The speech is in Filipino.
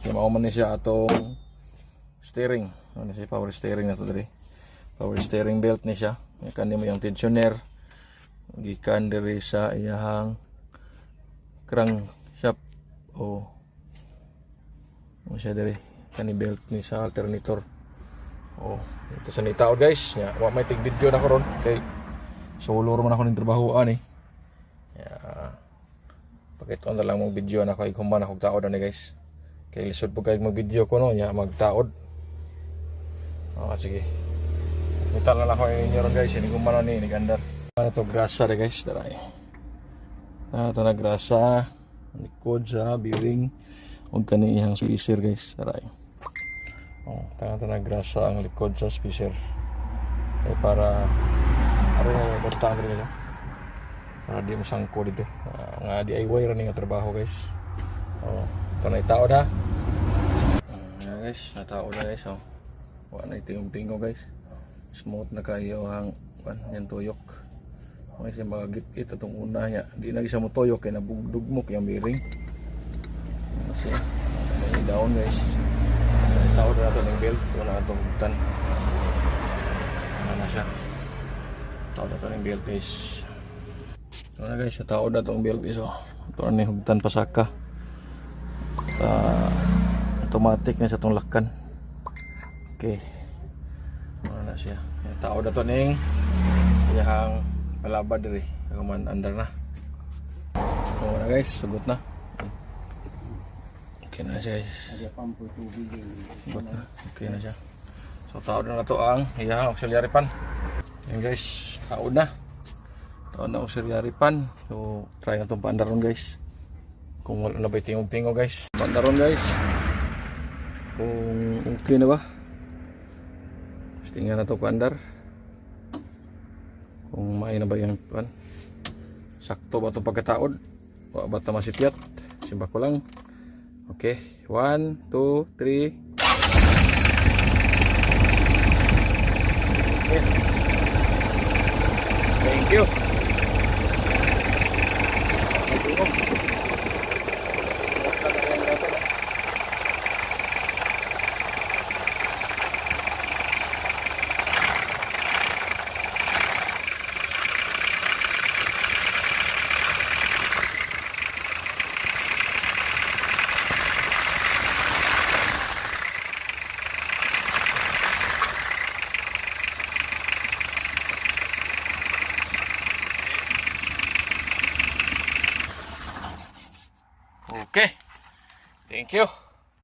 Kaya mauman ni siya atong steering. Ano siya, power steering na to diri. Power steering belt ni siya. Kani mo yung tensioner. Gikan diri sa iyahang crankshaft o ano siya diri. Kani belt ni sa alternator. Oh, ito sa nitaod guys. Ya, wa may tig video na ko ron kay solo man ako ning trabahoan eh. Ya, pakita na lang mong video na ko iguman ako taod ani guys. Kay lisod po kay mag video ko no nya magtaod. Sige. Kita na lang ako inyo ron guys, ini guman ni gandar. Ano to grasa de guys, daray. Ito na grasa, likod sa bearing ug kani ihang spacer guys, daray. Tangan na grasa ang likod sa spacer. Para bortaan rin guys. Para di mo sangko dito. Nga DIY rin nga trabaho guys. Ito na itaod ha. Guys, nataod na guys. Wala na itingog-tingog guys. Smooth na kayo ang yan tuyok. Kasi magagit itong una niya. Di na isa mo tuyok kaya nabugdugmok yung bearing. Kasi may down guys. Taod na ito ng belt. Wala na itong bugtan. Ano na siya. Taod na ito ng belt guys. Ito na guys. Taod na itong belt guys. Ito na yung hugtan pasaka. Automatic na sa itong lakkan. Okay. Ano na siya. Taod na ito ng iyahang palabad diri. Kaman under na. Ito na guys. Sugot na. Okay na siya guys. Sugot na. Okay na siya. So taod na to ang iyahang auxiliary pan. Yan guys. Taod na. Taod na auxiliary pan. So try na itong paandaron guys. Kung wala na ba tingog-tingog guys. Paandaron guys. Kung okay na ba. Tingnan na ito paandar. Kung maay na ba yung pan. Sakto ba ito pagkataod. Wala ba ito masipyat. Simba ko lang. Okay. 1, 2, 3. Okay. Thank you. Okay. Thank you.